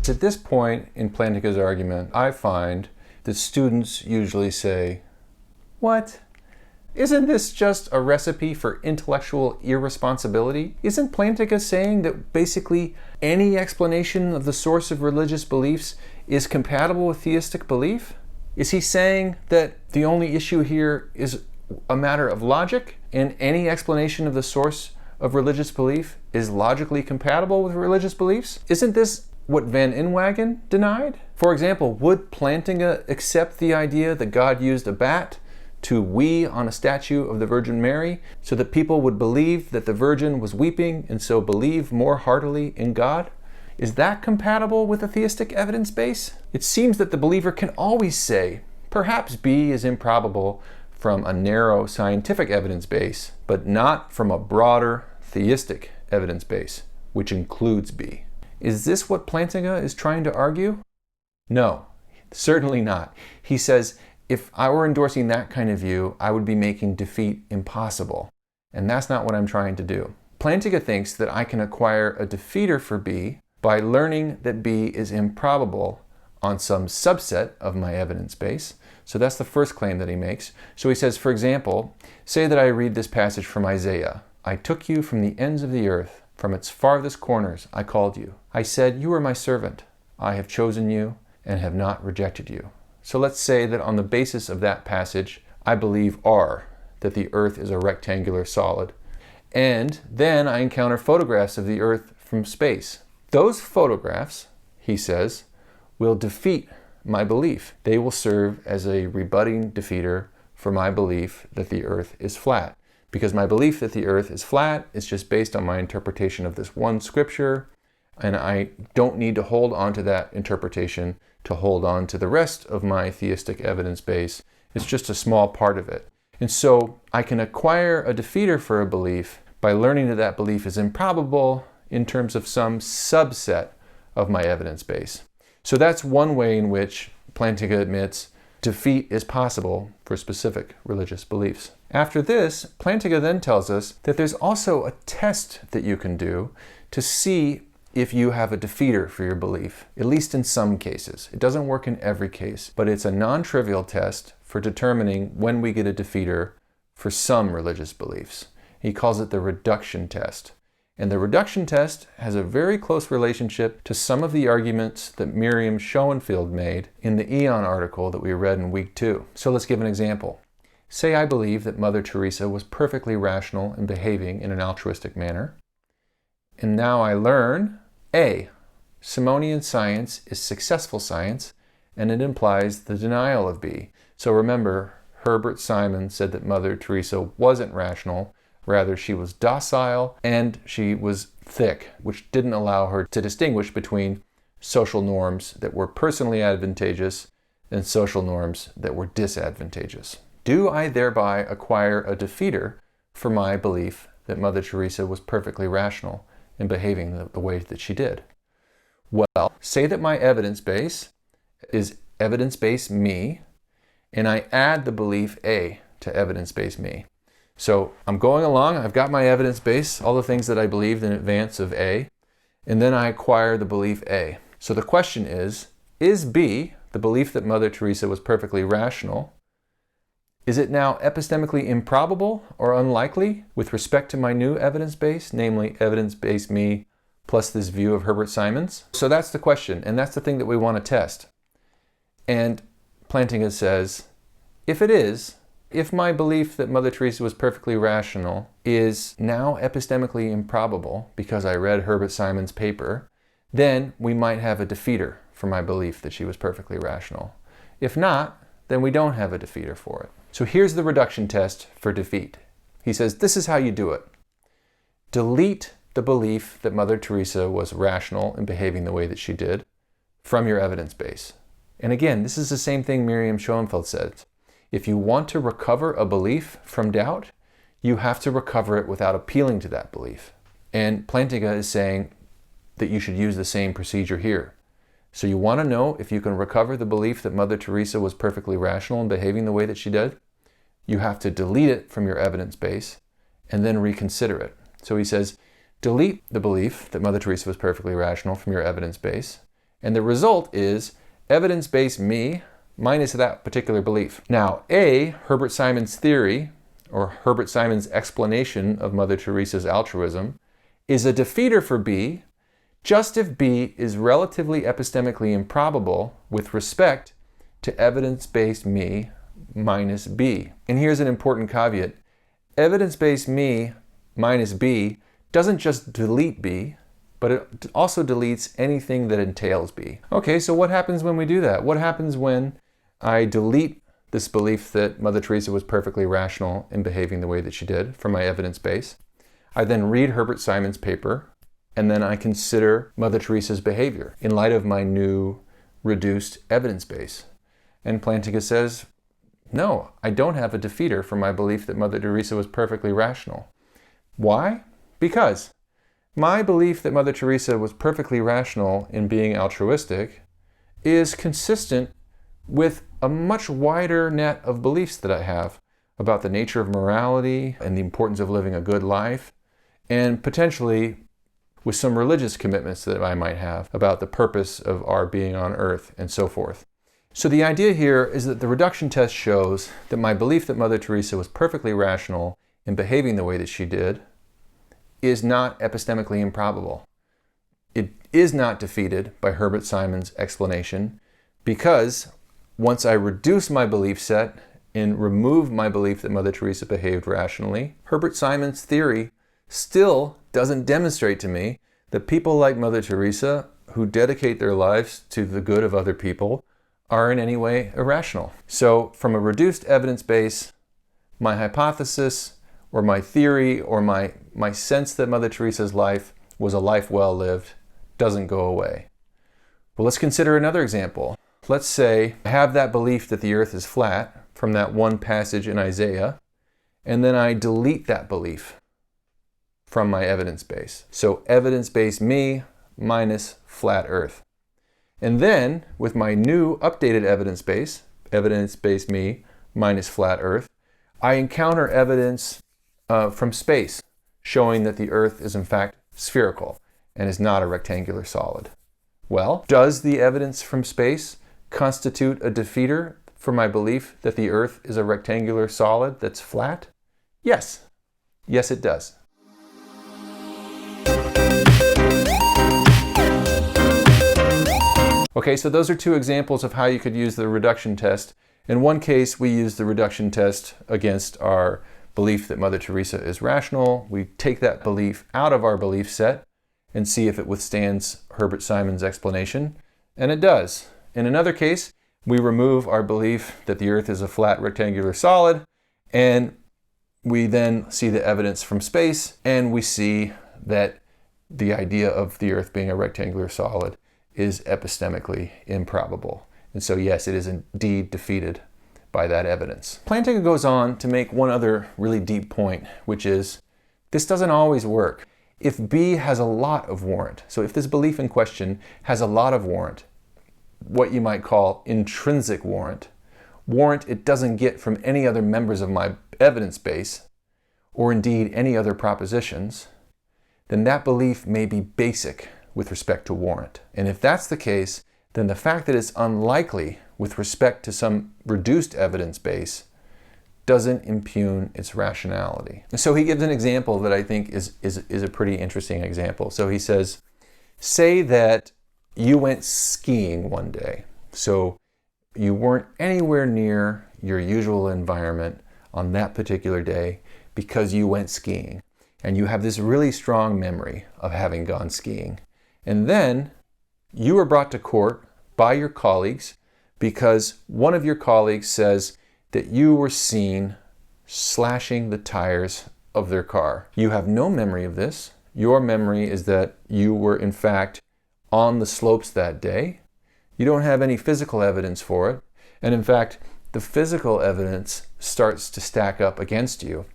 At this point in Plantinga's argument, I find that students usually say, "What? Isn't this just a recipe for intellectual irresponsibility? Isn't Plantinga saying that basically any explanation of the source of religious beliefs is compatible with theistic belief? Is he saying that the only issue here is a matter of logic, and any explanation of the source of religious belief is logically compatible with religious beliefs? Isn't this what Van Inwagen denied? For example, would Plantinga accept the idea that God used a bat to wee on a statue of the Virgin Mary so that people would believe that the Virgin was weeping and so believe more heartily in God? Is that compatible with a theistic evidence base? It seems that the believer can always say, perhaps B is improbable from a narrow scientific evidence base, but not from a broader theistic evidence base, which includes B. Is this what Plantinga is trying to argue? No, certainly not. He says, if I were endorsing that kind of view, I would be making defeat impossible. And that's not what I'm trying to do. Plantinga thinks that I can acquire a defeater for B by learning that B is improbable on some subset of my evidence base. So that's the first claim that he makes. So he says, for example, say that I read this passage from Isaiah. I took you from the ends of the earth, from its farthest corners I called you. I said, you are my servant. I have chosen you and have not rejected you. So let's say that on the basis of that passage, I believe R, that the earth is a rectangular solid. And then I encounter photographs of the earth from space. Those photographs, he says, will defeat my belief. They will serve as a rebutting defeater for my belief that the earth is flat. Because my belief that the earth is flat is just based on my interpretation of this one scripture, and I don't need to hold on to that interpretation to hold on to the rest of my theistic evidence base. It's just a small part of it. And so I can acquire a defeater for a belief by learning that that belief is improbable in terms of some subset of my evidence base. So that's one way in which Plantinga admits defeat is possible for specific religious beliefs. After this, Plantinga then tells us that there's also a test that you can do to see if you have a defeater for your belief, at least in some cases. It doesn't work in every case, but it's a non-trivial test for determining when we get a defeater for some religious beliefs. He calls it the reduction test. And the reduction test has a very close relationship to some of the arguments that Miriam Schoenfeld made in the Aeon article that we read in week 2. So let's give an example. Say I believe that Mother Teresa was perfectly rational and behaving in an altruistic manner. And now I learn A, Simonian science is successful science, and it implies the denial of B. So remember, Herbert Simon said that Mother Teresa wasn't rational, rather she was docile and she was thick, which didn't allow her to distinguish between social norms that were personally advantageous and social norms that were disadvantageous. Do I thereby acquire a defeater for my belief that Mother Teresa was perfectly rational in behaving the way that she did? Well, say that my evidence base is evidence base me, and I add the belief A to evidence base me. So I'm going along, I've got my evidence base, all the things that I believed in advance of A, and then I acquire the belief A. So the question is B, the belief that Mother Teresa was perfectly rational, is it now epistemically improbable or unlikely with respect to my new evidence base, namely evidence base me plus this view of Herbert Simon's? So that's the question, and that's the thing that we want to test. And Plantinga says, if it is, if my belief that Mother Teresa was perfectly rational is now epistemically improbable because I read Herbert Simon's paper, then we might have a defeater for my belief that she was perfectly rational. If not, then we don't have a defeater for it. So here's the reduction test for defeat. He says, this is how you do it. Delete the belief that Mother Teresa was rational in behaving the way that she did from your evidence base. And again, this is the same thing Miriam Schoenfeld said. If you want to recover a belief from doubt, you have to recover it without appealing to that belief. And Plantinga is saying that you should use the same procedure here. So you want to know if you can recover the belief that Mother Teresa was perfectly rational in behaving the way that she did? You have to delete it from your evidence base and then reconsider it. So he says, delete the belief that Mother Teresa was perfectly rational from your evidence base, And the result is evidence-based me minus that particular belief. Now, A, Herbert Simon's theory, or Herbert Simon's explanation of Mother Teresa's altruism, is a defeater for B, just if B is relatively epistemically improbable with respect to evidence-based me minus B. And here's an important caveat. Evidence-based me minus B doesn't just delete B, but it also deletes anything that entails B. Okay, so what happens when we do that? What happens when I delete this belief that Mother Teresa was perfectly rational in behaving the way that she did from my evidence base? I then read Herbert Simon's paper, and then I consider Mother Teresa's behavior in light of my new reduced evidence base. And Plantinga says, no, I don't have a defeater for my belief that Mother Teresa was perfectly rational. Why? Because my belief that Mother Teresa was perfectly rational in being altruistic is consistent with a much wider net of beliefs that I have about the nature of morality and the importance of living a good life, and potentially with some religious commitments that I might have about the purpose of our being on earth and so forth. So the idea here is that the reduction test shows that my belief that Mother Teresa was perfectly rational in behaving the way that she did is not epistemically improbable. It is not defeated by Herbert Simon's explanation, because once I reduce my belief set and remove my belief that Mother Teresa behaved rationally, Herbert Simon's theory still doesn't demonstrate to me that people like Mother Teresa, who dedicate their lives to the good of other people, are in any way irrational. So from a reduced evidence base, my hypothesis or my theory or my sense that Mother Teresa's life was a life well lived doesn't go away. Well, let's consider another example. Let's say I have that belief that the earth is flat from that one passage in Isaiah, and then I delete that belief from my evidence base. So evidence-based me minus flat earth. And then with my new updated evidence-based me minus flat earth, I encounter evidence from space showing that the earth is in fact spherical and is not a rectangular solid. Well, does the evidence from space constitute a defeater for my belief that the earth is a rectangular solid that's flat? Yes. Yes, it does. Okay, so those are two examples of how you could use the reduction test. In one case, we use the reduction test against our belief that Mother Teresa is rational. We take that belief out of our belief set and see if it withstands Herbert Simon's explanation, and it does. In another case, we remove our belief that the earth is a flat rectangular solid, and we then see the evidence from space, and we see that the idea of the earth being a rectangular solid is epistemically improbable. And so yes, it is indeed defeated by that evidence. Plantinga goes on to make one other really deep point, which is this doesn't always work. If B has a lot of warrant, so if this belief in question has a lot of warrant, what you might call intrinsic warrant it doesn't get from any other members of my evidence base, or indeed any other propositions, then that belief may be basic with respect to warrant. And if that's the case, then the fact that it's unlikely with respect to some reduced evidence base doesn't impugn its rationality. And so he gives an example that I think is a pretty interesting example. So he says, say that you went skiing one day. So you weren't anywhere near your usual environment on that particular day because you went skiing. And you have this really strong memory of having gone skiing. And then you were brought to court by your colleagues because one of your colleagues says that you were seen slashing the tires of their car. You have no memory of this. Your memory is that you were in fact on the slopes that day. You don't have any physical evidence for it. And in fact, the physical evidence starts to stack up against you.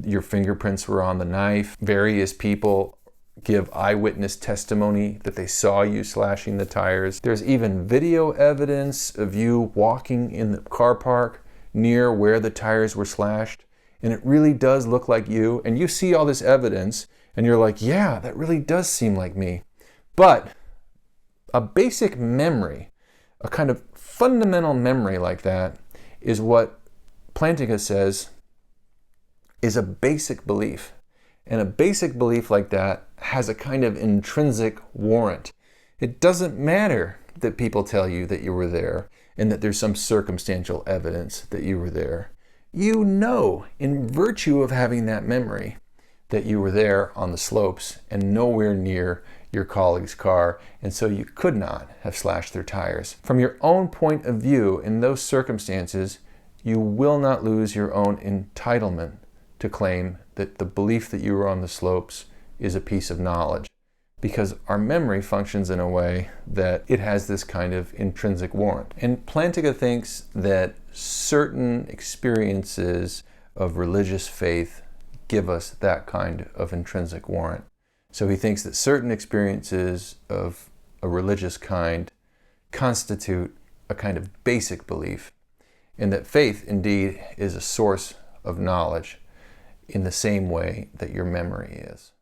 Your fingerprints were on the knife. Various people give eyewitness testimony that they saw you slashing the tires. There's even video evidence of you walking in the car park near where the tires were slashed. And it really does look like you. And you see all this evidence and you're like, yeah, that really does seem like me. But A basic memory, a kind of fundamental memory like that, is what Plantinga says is a basic belief. And a basic belief like that has a kind of intrinsic warrant. It doesn't matter that people tell you that you were there and that there's some circumstantial evidence that you were there. You know, in virtue of having that memory, that you were there on the slopes and nowhere near your colleague's car, and so you could not have slashed their tires. From your own point of view, in those circumstances, you will not lose your own entitlement to claim that the belief that you were on the slopes is a piece of knowledge, because our memory functions in a way that it has this kind of intrinsic warrant. And Plantinga thinks that certain experiences of religious faith give us that kind of intrinsic warrant. So he thinks that certain experiences of a religious kind constitute a kind of basic belief, and that faith indeed is a source of knowledge in the same way that your memory is.